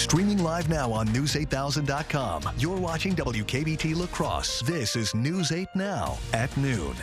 Streaming live now on News8000.com. You're watching WKBT La Crosse. This is News 8 Now at noon.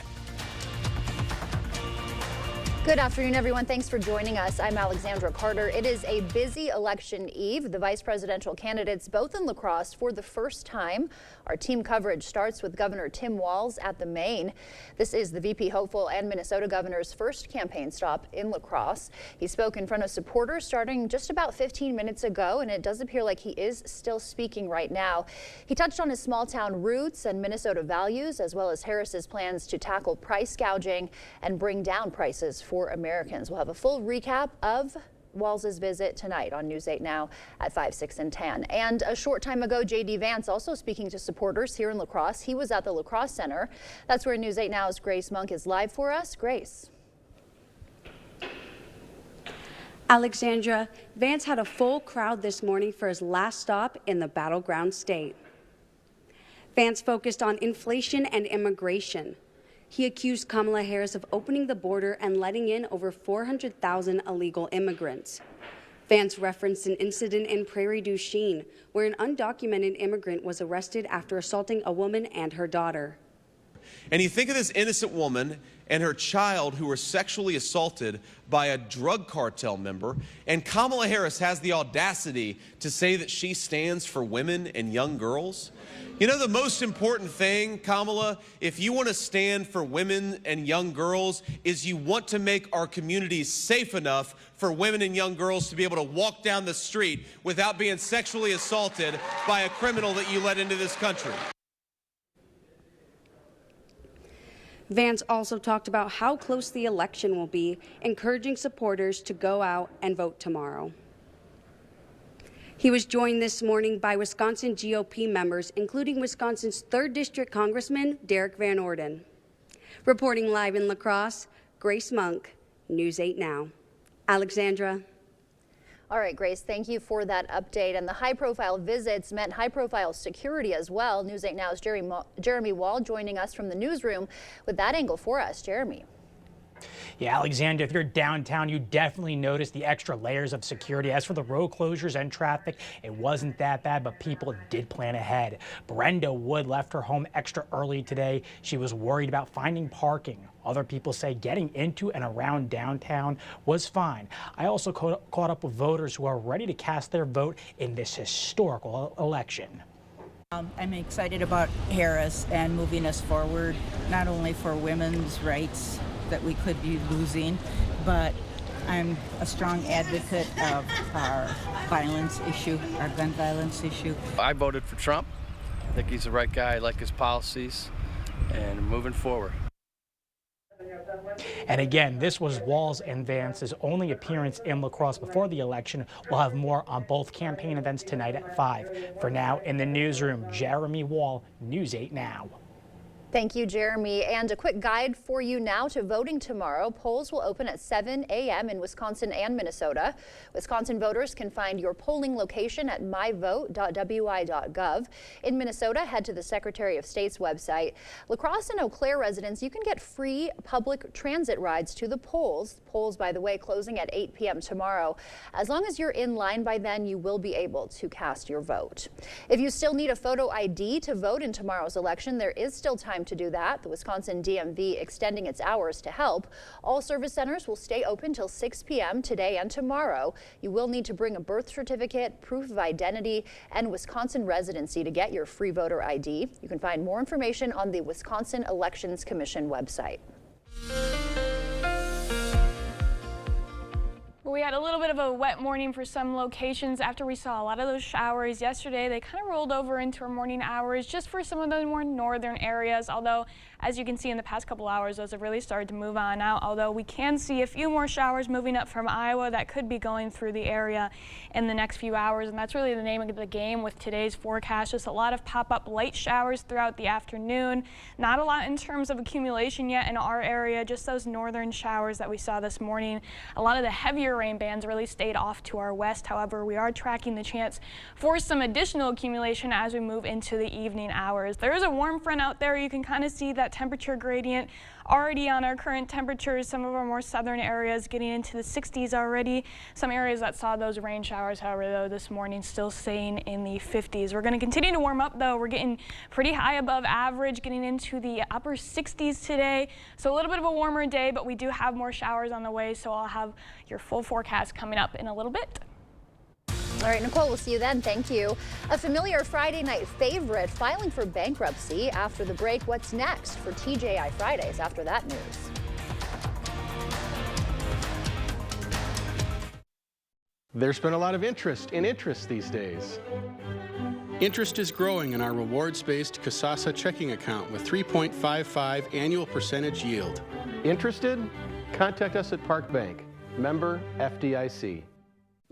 Good afternoon, everyone. Thanks for joining us. I'm Alexandra Carter. It is a busy election eve. The vice presidential candidates both in La Crosse for the first time. Our team coverage starts with Governor Tim Walz at the Main. This is the VP hopeful and Minnesota governor's first campaign stop in La Crosse. He spoke in front of supporters starting just about 15 minutes ago, and it does appear like he is still speaking right now. He touched on his small town roots and Minnesota values, as well as Harris's plans to tackle price gouging and bring down prices for Americans. We'll have a full recap of Walz's visit tonight on News 8 Now at 5, 6, and 10. And a short time ago, J.D. Vance also speaking to supporters here in La Crosse. He was at the La Crosse Center. That's where News 8 Now's Grace Monk is live for us. Grace. Alexandra, Vance had a full crowd this morning for his last stop in the battleground state. Vance focused on inflation and immigration. He accused Kamala Harris of opening the border and letting in over 400,000 illegal immigrants. Vance referenced an incident in Prairie du Chien, where an undocumented immigrant was arrested after assaulting a woman and her daughter. And you think of this innocent woman and her child who were sexually assaulted by a drug cartel member, and Kamala Harris has the audacity to say that she stands for women and young girls. You know, the most important thing, Kamala, if you want to stand for women and young girls, is you want to make our communities safe enough for women and young girls to be able to walk down the street without being sexually assaulted by a criminal that you let into this country. Vance also talked about how close the election will be, encouraging supporters to go out and vote tomorrow. He was joined this morning by Wisconsin GOP members, including Wisconsin's 3rd District Congressman Derek Van Orden. Reporting live in La Crosse, Grace Monk, News 8 Now. Alexandra. All right, Grace, thank you for that update. And the high-profile visits meant high-profile security as well. News 8 Now's Jeremy Wall joining us from the newsroom with that angle for us. Jeremy. Yeah, Alexandra, if you're downtown, you definitely notice the extra layers of security. As for the road closures and traffic, it wasn't that bad, but people did plan ahead. Brenda Wood left her home extra early today. She was worried about finding parking. Other people say getting into and around downtown was fine. I also caught up with voters who are ready to cast their vote in this historical election. I'm excited about Harris and moving us forward, not only for women's rights that we could be losing, but I'm a strong advocate of our violence issue, our gun violence issue. I voted for Trump. I think he's the right guy. I like his policies and moving forward. And again, this was Walz and Vance's only appearance in La Crosse before the election. We'll have more on both campaign events tonight at 5. For now, in the newsroom, Jeremy Wall, News 8 Now. Thank you, Jeremy. And a quick guide for you now to voting tomorrow. Polls will open at 7 a.m. in Wisconsin and Minnesota. Wisconsin voters can find your polling location at myvote.wi.gov. In Minnesota, head to the Secretary of State's website. La Crosse and Eau Claire residents, you can get free public transit rides to the polls. Polls, by the way, closing at 8 p.m. tomorrow. As long as you're in line by then, you will be able to cast your vote. If you still need a photo ID to vote in tomorrow's election, there is still time to do that. The Wisconsin DMV extending its hours to help. All service centers will stay open till 6 p.m. today and tomorrow. You will need to bring a birth certificate, proof of identity, and Wisconsin residency to get your free voter ID. You can find more information on the Wisconsin Elections Commission website. We had a little bit of a wet morning for some locations after we saw a lot of those showers yesterday. They kind of rolled over into our morning hours just for some of the more northern areas, although as you can see in the past couple hours, those have really started to move on out, although we can see a few more showers moving up from Iowa that could be going through the area in the next few hours, and that's really the name of the game with today's forecast. Just a lot of pop-up light showers throughout the afternoon. Not a lot in terms of accumulation yet in our area, just those northern showers that we saw this morning. A lot of the heavier severe rain bands really stayed off to our west. However, we are tracking the chance for some additional accumulation as we move into the evening hours. There is a warm front out there. You can kind of see that temperature gradient already on our current temperatures. Some of our more southern areas getting into the 60s already. Some areas that saw those rain showers, however, though, this morning still staying in the 50s. We're going to continue to warm up, though. We're getting pretty high above average, getting into the upper 60s today. So a little bit of a warmer day, but we do have more showers on the way, so I'll have your full forecast coming up in a little bit. All right, Nicole, we'll see you then. Thank you. A familiar Friday night favorite filing for bankruptcy. After the break, what's next for TGI Fridays after that news? There's been a lot of interest these days. Interest is growing in our rewards-based Kasasa checking account with 3.55 annual percentage yield. Interested? Contact us at Park Bank. Member FDIC.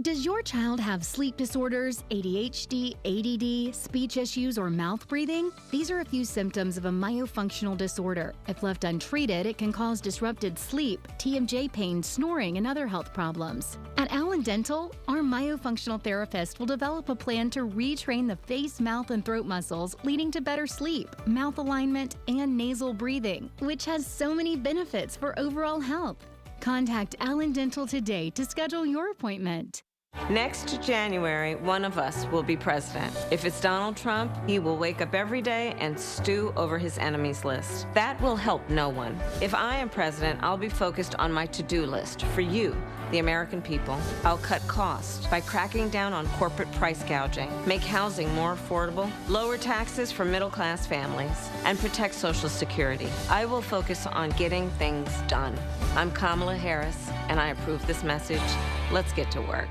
Does your child have sleep disorders, ADHD, ADD, speech issues, or mouth breathing? These are a few symptoms of a myofunctional disorder. If left untreated, it can cause disrupted sleep, TMJ pain, snoring, and other health problems. At Allen Dental, our myofunctional therapist will develop a plan to retrain the face, mouth, and throat muscles, leading to better sleep, mouth alignment, and nasal breathing, which has so many benefits for overall health. Contact Allen Dental today to schedule your appointment. Next January, one of us will be president. If it's Donald Trump, he will wake up every day and stew over his enemies list. That will help no one. If I am president, I'll be focused on my to-do list for you, the American people. I'll cut costs by cracking down on corporate price gouging, make housing more affordable, lower taxes for middle-class families, and protect Social Security. I will focus on getting things done. I'm Kamala Harris, and I approve this message. Let's get to work.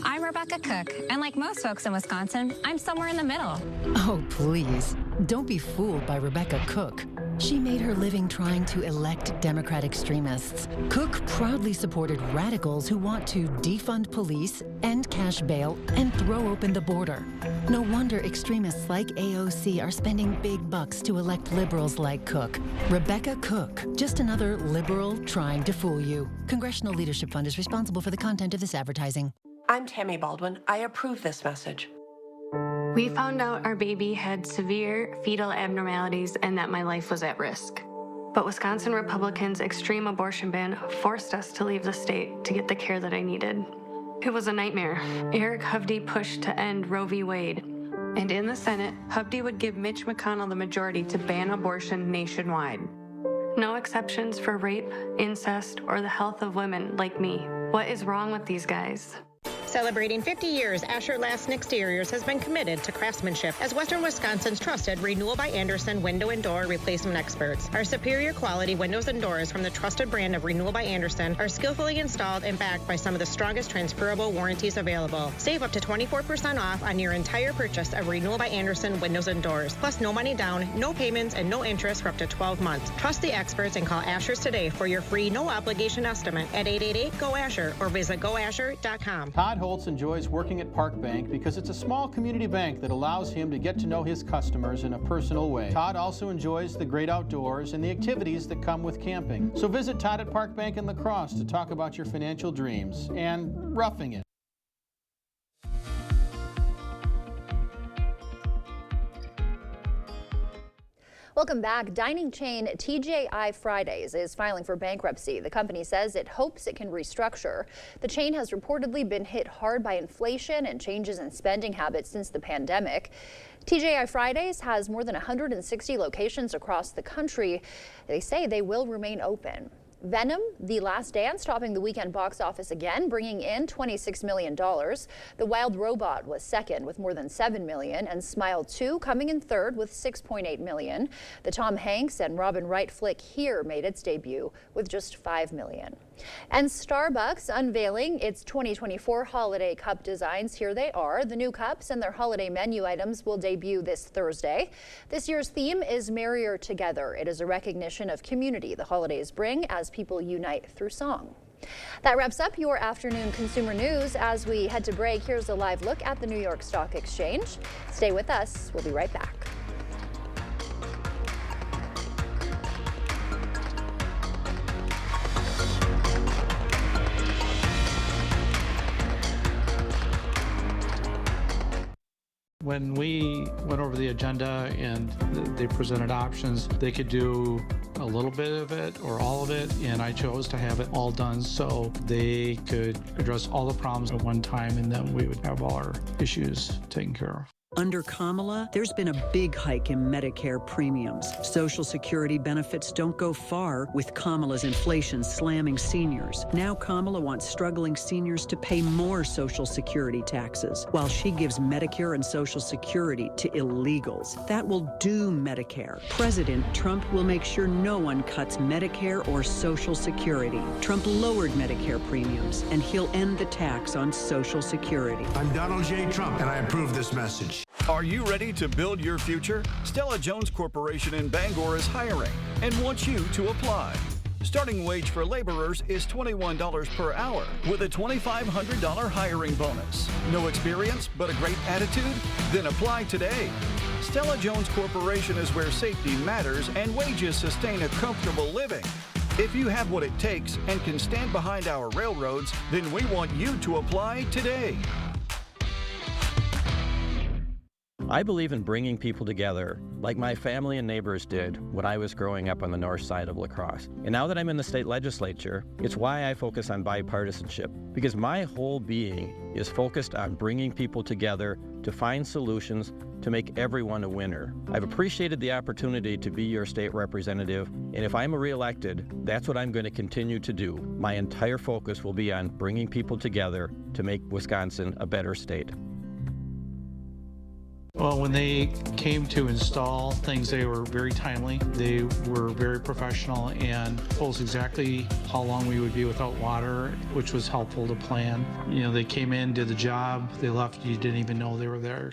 I'm Rebecca Cook, and like most folks in Wisconsin, I'm somewhere in the middle. Oh, please. Don't be fooled by Rebecca Cook. She made her living trying to elect Democrat extremists. Cook proudly supported radicals who want to defund police, end cash bail, and throw open the border. No wonder extremists like AOC are spending big bucks to elect liberals like Cook. Rebecca Cook, just another liberal trying to fool you. Congressional Leadership Fund is responsible for the content of this advertising. I'm Tammy Baldwin. I approve this message. We found out our baby had severe fetal abnormalities and that my life was at risk. But Wisconsin Republicans' extreme abortion ban forced us to leave the state to get the care that I needed. It was a nightmare. Eric Hovde pushed to end Roe v. Wade. And in the Senate, Hovde would give Mitch McConnell the majority to ban abortion nationwide. No exceptions for rape, incest, or the health of women like me. What is wrong with these guys? Celebrating 50 years, Asher Lassen Exteriors has been committed to craftsmanship as Western Wisconsin's trusted Renewal by Andersen window and door replacement experts. Our superior quality windows and doors from the trusted brand of Renewal by Andersen are skillfully installed and backed by some of the strongest transferable warranties available. Save up to 24% off on your entire purchase of Renewal by Andersen windows and doors. Plus no money down, no payments, and no interest for up to 12 months. Trust the experts and call Asher's today for your free no obligation estimate at 888-GO-ASHER or visit goasher.com. Todd Holtz enjoys working at Park Bank because it's a small community bank that allows him to get to know his customers in a personal way. Todd also enjoys the great outdoors and the activities that come with camping. So visit Todd at Park Bank in La Crosse to talk about your financial dreams and roughing it. Welcome back. Dining chain TGI Fridays is filing for bankruptcy. The company says it hopes it can restructure. The chain has reportedly been hit hard by inflation and changes in spending habits since the pandemic. TGI Fridays has more than 160 locations across the country. They say they will remain open. Venom, The Last Dance, topping the weekend box office again, bringing in $26 million. The Wild Robot was second with more than $7 million, and Smile 2 coming in third with $6.8 million. The Tom Hanks and Robin Wright flick Here made its debut with just $5 million. And Starbucks unveiling its 2024 holiday cup designs. Here they are. The new cups and their holiday menu items will debut this Thursday. This year's theme is Merrier Together. It is a recognition of community the holidays bring as people unite through song. That wraps up your afternoon consumer news. As we head to break, here's a live look at the New York Stock Exchange. Stay with us. We'll be right back. When we went over the agenda and they presented options, they could do a little bit of it or all of it, and I chose to have it all done so they could address all the problems at one time, and then we would have all our issues taken care of. Under Kamala, there's been a big hike in Medicare premiums. Social Security benefits don't go far with Kamala's inflation slamming seniors. Now Kamala wants struggling seniors to pay more Social Security taxes, while she gives Medicare and Social Security to illegals. That will doom Medicare. President Trump will make sure no one cuts Medicare or Social Security. Trump lowered Medicare premiums, and he'll end the tax on Social Security. I'm Donald J. Trump, and I approve this message. Are you ready to build your future? Stella Jones Corporation in Bangor is hiring and wants you to apply. Starting wage for laborers is $21 per hour with a $2,500 hiring bonus. No experience but a great attitude? Then apply today. Stella Jones Corporation is where safety matters and wages sustain a comfortable living. If you have what it takes and can stand behind our railroads, then we want you to apply today. I believe in bringing people together, like my family and neighbors did when I was growing up on the north side of La Crosse. And now that I'm in the state legislature, it's why I focus on bipartisanship, because my whole being is focused on bringing people together to find solutions to make everyone a winner. I've appreciated the opportunity to be your state representative, and if I'm reelected, that's what I'm going to continue to do. My entire focus will be on bringing people together to make Wisconsin a better state. Well, when they came to install things, they were very timely. They were very professional and told us exactly how long we would be without water, which was helpful to plan. You know, they came in, did the job, they left, you didn't even know they were there.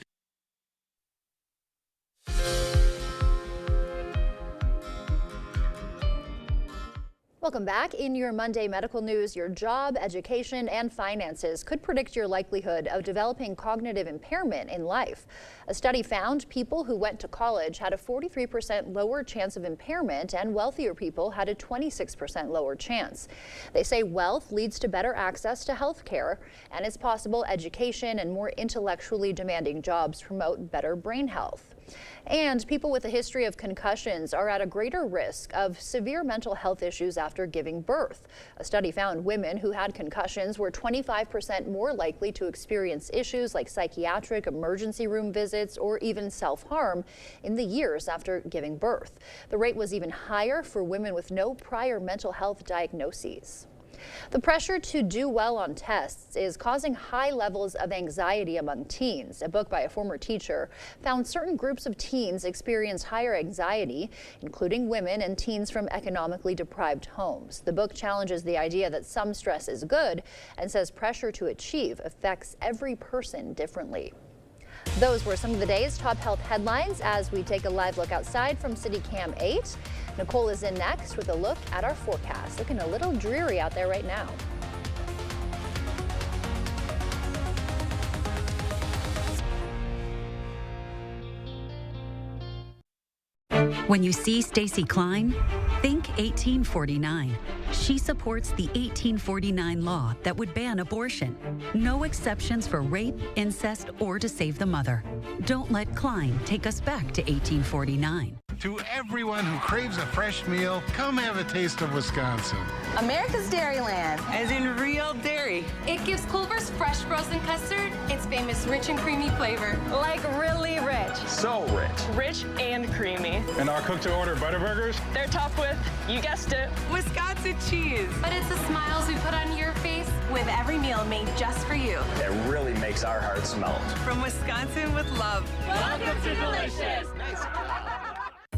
Welcome back. In your Monday medical news, your job, education, and finances could predict your likelihood of developing cognitive impairment in life. A study found people who went to college had a 43% lower chance of impairment, and wealthier people had a 26% lower chance. They say wealth leads to better access to health care, and it's possible education and more intellectually demanding jobs promote better brain health. And people with a history of concussions are at a greater risk of severe mental health issues after giving birth. A study found women who had concussions were 25% more likely to experience issues like psychiatric emergency room visits or even self-harm in the years after giving birth. The rate was even higher for women with no prior mental health diagnoses. The pressure to do well on tests is causing high levels of anxiety among teens. A book by a former teacher found certain groups of teens experience higher anxiety, including women and teens from economically deprived homes. The book challenges the idea that some stress is good and says pressure to achieve affects every person differently. Those were some of the day's top health headlines as we take a live look outside from City Cam 8. Nicole is in next with a look at our forecast. Looking a little dreary out there right now. When you see Stacy Klein, think 1849. She supports the 1849 law that would ban abortion. No exceptions for rape, incest, or to save the mother. Don't let Klein take us back to 1849. To everyone who craves a fresh meal, come have a taste of Wisconsin. America's Dairyland, as in real dairy. It gives Culver's fresh frozen custard its famous rich and creamy flavor. Like really rich. So rich. Rich and creamy. And our cook-to-order Butterburgers? They're topped with, you guessed it, Wisconsin cheese. But it's the smiles we put on your face with every meal made just for you. It really makes our hearts melt. From Wisconsin with love. Welcome to Delicious.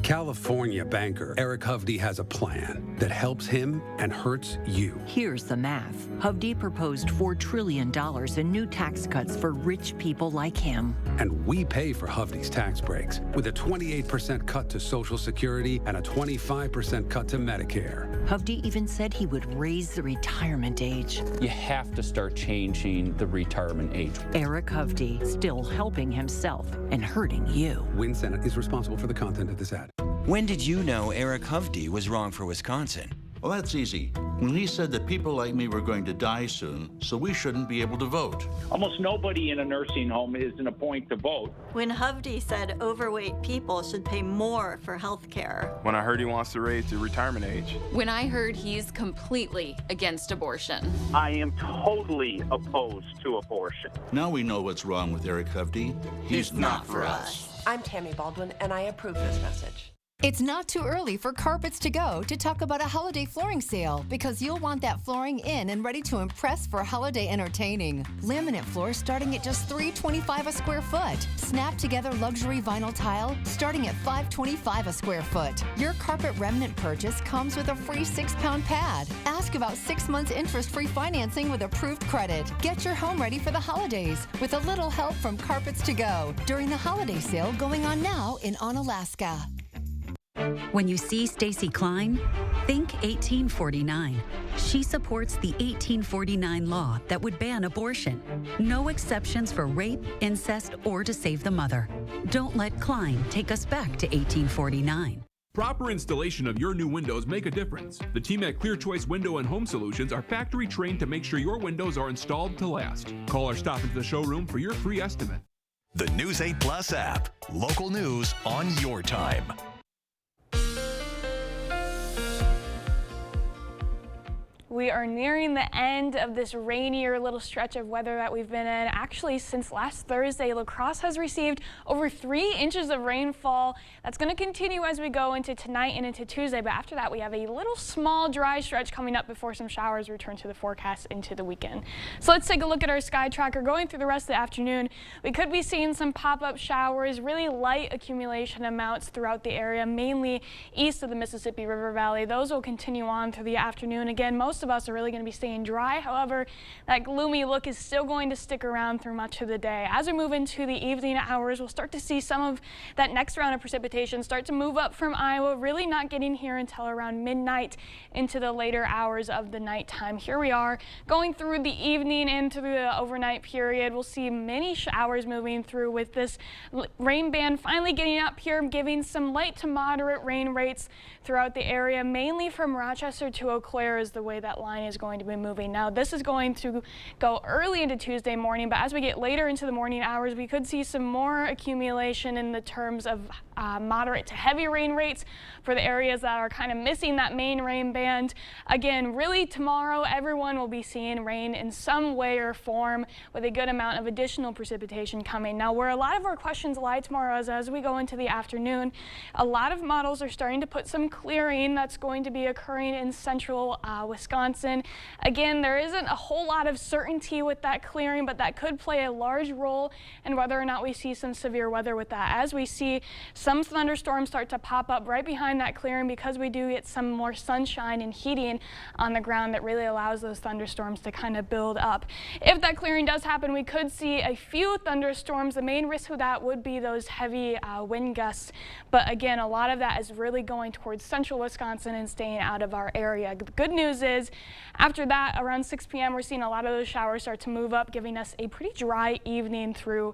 California banker Eric Hovde has a plan that helps him and hurts you. Here's the math. Hovde proposed $4 trillion in new tax cuts for rich people like him. And we pay for Hovde's tax breaks with a 28% cut to Social Security and a 25% cut to Medicare. Hovde even said he would raise the retirement age. You have to start changing the retirement age. Eric Hovde, still helping himself and hurting you. Win Senate is responsible for the content of this ad. When did you know Eric Hovde was wrong for Wisconsin? Well, that's easy. When he said that people like me were going to die soon, so we shouldn't be able to vote. Almost nobody in a nursing home is in a point to vote. When Hovde said overweight people should pay more for health care. When I heard he wants to raise the retirement age. When I heard he's completely against abortion. I am totally opposed to abortion. Now we know what's wrong with Eric Hovde. He's not for us. I'm Tammy Baldwin, and I approve this message. It's not too early for Carpets to Go to talk about a holiday flooring sale because you'll want that flooring in and ready to impress for holiday entertaining. Laminate floors starting at just $3.25 a square foot. Snap together luxury vinyl tile starting at $5.25 a square foot. Your carpet remnant purchase comes with a free 6-pound pad. Ask about 6 months interest-free financing with approved credit. Get your home ready for the holidays with a little help from Carpets to Go during the holiday sale going on now in Onalaska. When you see Stacy Klein, think 1849. She supports the 1849 law that would ban abortion. No exceptions for rape, incest, or to save the mother. Don't let Klein take us back to 1849. Proper installation of your new windows make a difference. The team at Clear Choice Window and Home Solutions are factory trained to make sure your windows are installed to last. Call or stop into the showroom for your free estimate. The News 8 Plus app. Local news on your time. We are nearing the end of this rainier little stretch of weather that we've been in. Actually, since last Thursday, La Crosse has received over 3 inches of rainfall. That's going to continue as we go into tonight and into Tuesday, but after that we have a little small dry stretch coming up before some showers return to the forecast into the weekend. So let's take a look at our sky tracker. Going through the rest of the afternoon, we could be seeing some pop-up showers, really light accumulation amounts throughout the area, mainly east of the Mississippi River Valley. Those will continue on through the afternoon. Again, most of us are really going to be staying dry. However, that gloomy look is still going to stick around through much of the day. As we move into the evening hours, we'll start to see some of that next round of precipitation start to move up from Iowa, really not getting here until around midnight into the later hours of the nighttime. Here we are going through the evening into the overnight period. We'll see many showers moving through with this rain band finally getting up here, giving some light to moderate rain rates throughout the area, mainly from Rochester to Eau Claire is the way that line is going to be moving. Now, this is going to go early into Tuesday morning, but as we get later into the morning hours, we could see some more accumulation in the terms of moderate to heavy rain rates for the areas that are kind of missing that main rain band. Again, really tomorrow, everyone will be seeing rain in some way or form with a good amount of additional precipitation coming. Now, where a lot of our questions lie tomorrow is as we go into the afternoon, a lot of models are starting to put some clearing that's going to be occurring in central Wisconsin. Again, there isn't a whole lot of certainty with that clearing, but that could play a large role in whether or not we see some severe weather with that. As we see some thunderstorms start to pop up right behind that clearing because we do get some more sunshine and heating on the ground that really allows those thunderstorms to kind of build up. If that clearing does happen, we could see a few thunderstorms. The main risk of that would be those heavy wind gusts. But again, a lot of that is really going towards central Wisconsin and staying out of our area. The good news is after that, around 6 p.m., we're seeing a lot of those showers start to move up, giving us a pretty dry evening through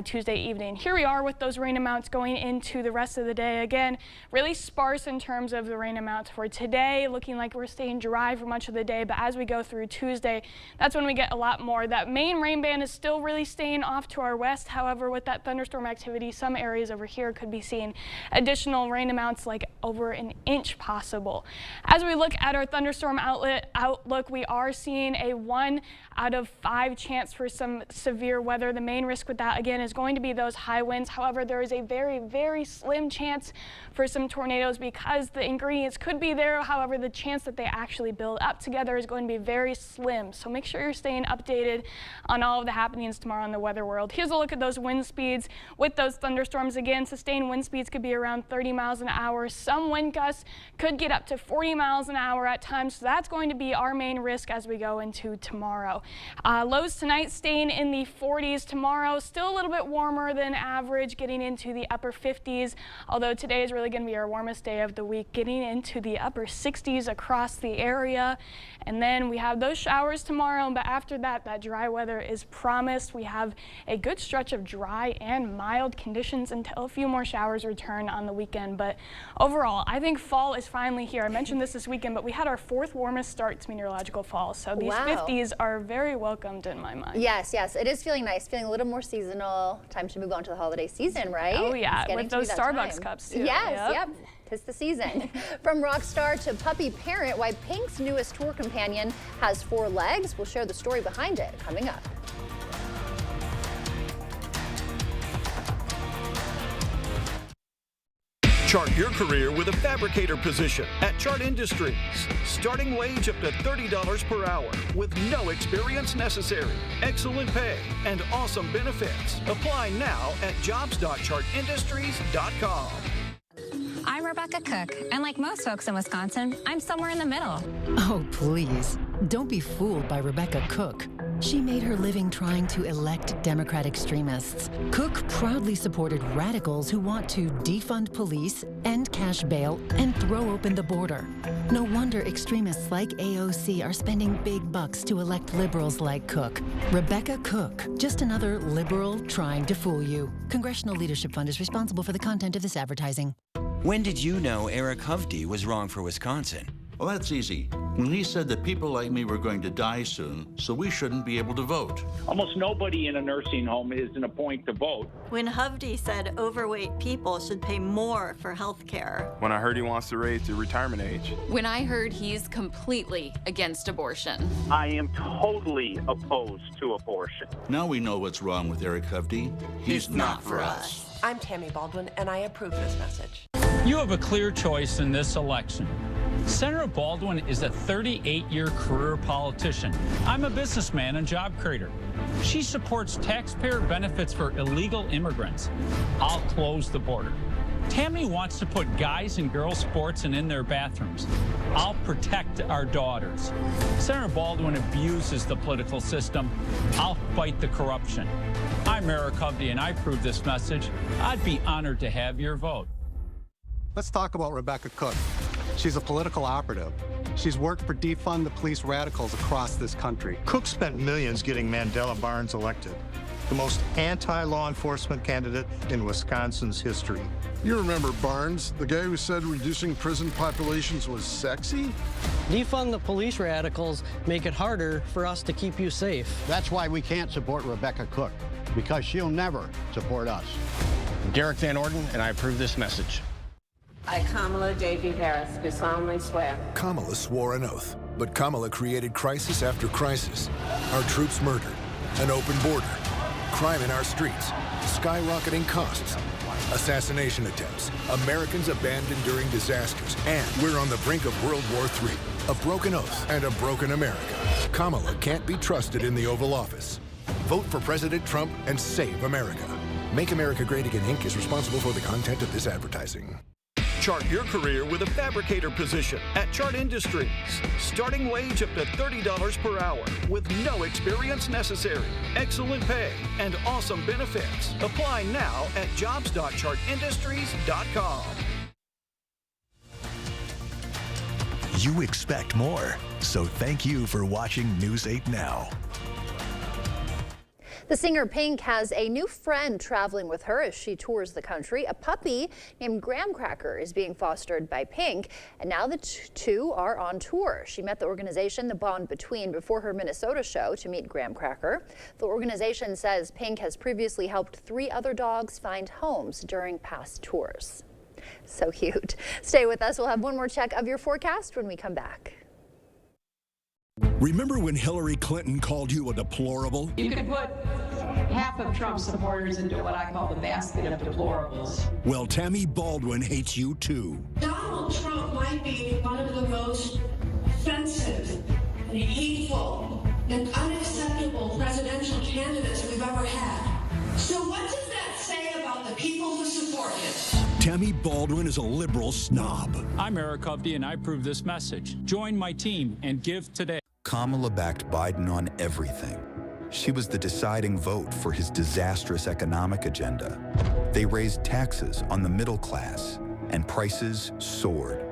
Tuesday evening. Here we are with those rain amounts going into the rest of the day. Again, really sparse in terms of the rain amounts for today, looking like we're staying dry for much of the day, but as we go through Tuesday, that's when we get a lot more. That main rain band is still really staying off to our west. However, with that thunderstorm activity, some areas over here could be seeing additional rain amounts like over an inch possible. As we look at our thunderstorm outlook, we are seeing a 1 out of 5 chance for some severe weather. The main risk with that, again, is going to be those high winds. However, there is a very, very slim chance for some tornadoes because the ingredients could be there. However, the chance that they actually build up together is going to be very slim. So make sure you're staying updated on all of the happenings tomorrow in the weather world. Here's a look at those wind speeds with those thunderstorms. Again, sustained wind speeds could be around 30 miles an hour. Some wind gusts could get up to 40 miles an hour at times. So that's going going to be our main risk as we go into tomorrow. Lows tonight staying in the 40s. Tomorrow still a little bit warmer than average, getting into the upper 50s, although today is really going to be our warmest day of the week, getting into the upper 60s across the area. And then we have those showers tomorrow, but after that, that dry weather is promised. We have a good stretch of dry and mild conditions until a few more showers return on the weekend. But overall, I think fall is finally here. I mentioned this weekend, but we had our 4th warmest start to meteorological fall. So these 50s are very welcomed in my mind. Yes, yes, it is feeling nice, feeling a little more seasonal. Time to move on to the holiday season, right? Oh yeah, with those Starbucks cups too. Yes, yep. Tis the season. From rock star to puppy parent, why Pink's newest tour companion has 4 legs. We'll share the story behind it coming up. Chart your career with a fabricator position at Chart Industries. Starting wage up to $30 per hour with no experience necessary. Excellent pay and awesome benefits. Apply now at jobs.chartindustries.com. I'm Rebecca Cook, and like most folks in Wisconsin, I'm somewhere in the middle. Oh, please. Don't be fooled by Rebecca Cook. She made her living trying to elect Democrat extremists. Cook proudly supported radicals who want to defund police, end cash bail, and throw open the border. No wonder extremists like AOC are spending big bucks to elect liberals like Cook. Rebecca Cook, just another liberal trying to fool you. Congressional Leadership Fund is responsible for the content of this advertising. When did you know Eric Hovde was wrong for Wisconsin? Well, that's easy. When he said that people like me were going to die soon, so we shouldn't be able to vote. Almost nobody in a nursing home is in a point to vote. When Hovde said overweight people should pay more for health care. When I heard he wants to raise the retirement age. When I heard he's completely against abortion. I am totally opposed to abortion. Now we know what's wrong with Eric Hovde. He's not for us. I'm Tammy Baldwin, and I approve this message. You have a clear choice in this election. Senator Baldwin is a 38-year career politician. I'm a businessman and job creator. She supports taxpayer benefits for illegal immigrants. I'll close the border. Tammy wants to put guys and girls sports in their bathrooms. I'll protect our daughters. Senator Baldwin abuses the political system. I'll fight the corruption. I'm Eric Hovde, and I approve this message. I'd be honored to have your vote. Let's talk about Rebecca Cook. She's a political operative. She's worked for defund the police radicals across this country. Cook spent millions getting Mandela Barnes elected, the most anti-law enforcement candidate in Wisconsin's history. You remember Barnes, the guy who said reducing prison populations was sexy? Defund the police radicals make it harder for us to keep you safe. That's why we can't support Rebecca Cook, because she'll never support us. I'm Derek Van Orden, and I approve this message. I, Kamala J.B. Harris, do solemnly swear. Kamala swore an oath, but Kamala created crisis after crisis. Our troops murdered, an open border, crime in our streets, skyrocketing costs, assassination attempts, Americans abandoned during disasters, and we're on the brink of World War III. A broken oath and a broken America. Kamala can't be trusted in the Oval Office. Vote for President Trump and save America. Make America Great Again, Inc. is responsible for the content of this advertising. Chart your career with a fabricator position at Chart Industries. Starting wage up to $30 per hour with no experience necessary. Excellent pay and awesome benefits. Apply now at jobs.chartindustries.com. You expect more, so thank you for watching News 8 Now. The singer Pink has a new friend traveling with her as she tours the country. A puppy named Graham Cracker is being fostered by Pink, and now the two are on tour. She met the organization The Bond Between before her Minnesota show to meet Graham Cracker. The organization says Pink has previously helped 3 other dogs find homes during past tours. So cute. Stay with us. We'll have one more check of your forecast when we come back. Remember when Hillary Clinton called you a deplorable? You could put half of Trump's supporters into what I call the basket of deplorables. Well, Tammy Baldwin hates you too. Donald Trump might be one of the most offensive and hateful and unacceptable presidential candidates we've ever had. So what does that say about the people who support him? Tammy Baldwin is a liberal snob. I'm Eric Hovde, and I approve this message. Join my team and give today. Kamala backed Biden on everything. She was the deciding vote for his disastrous economic agenda. They raised taxes on the middle class, and prices soared.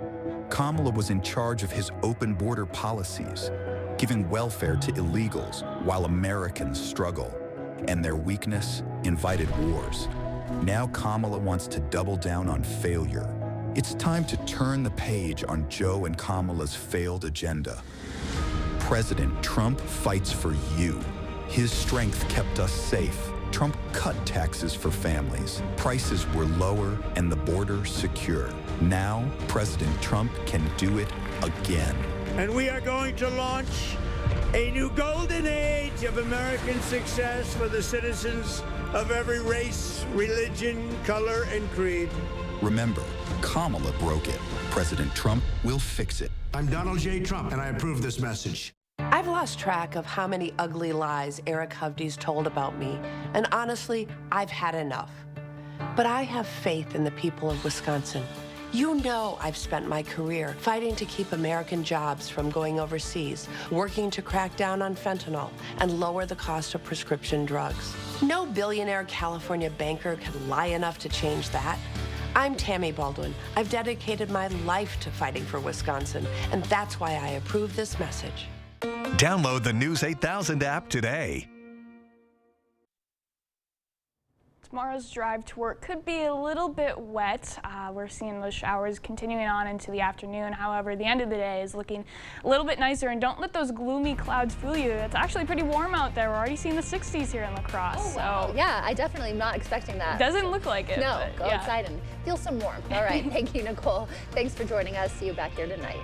Kamala was in charge of his open border policies, giving welfare to illegals while Americans struggle, and their weakness invited wars. Now Kamala wants to double down on failure. It's time to turn the page on Joe and Kamala's failed agenda. President Trump fights for you. His strength kept us safe. Trump cut taxes for families. Prices were lower and the border secure. Now, President Trump can do it again. And we are going to launch a new golden age of American success for the citizens of every race, religion, color, and creed. Remember, Kamala broke it. President Trump will fix it. I'm Donald J. Trump, and I approve this message. I've lost track of how many ugly lies Eric Hovde's told about me, and honestly, I've had enough. But I have faith in the people of Wisconsin. You know I've spent my career fighting to keep American jobs from going overseas, working to crack down on fentanyl and lower the cost of prescription drugs. No billionaire California banker can lie enough to change that. I'm Tammy Baldwin. I've dedicated my life to fighting for Wisconsin, and that's why I approve this message. Download the News 8000 app today. Tomorrow's drive to work could be a little bit wet. We're seeing those showers continuing on into the afternoon. However, the end of the day is looking a little bit nicer, and don't let those gloomy clouds fool you. It's actually pretty warm out there. We're already seeing the 60s here in La Crosse. Oh, wow. So yeah, I definitely am not expecting that. Doesn't look like it. No, but go yeah. outside and feel some warmth. All right, thank you, Nicole. Thanks for joining us. See you back here tonight.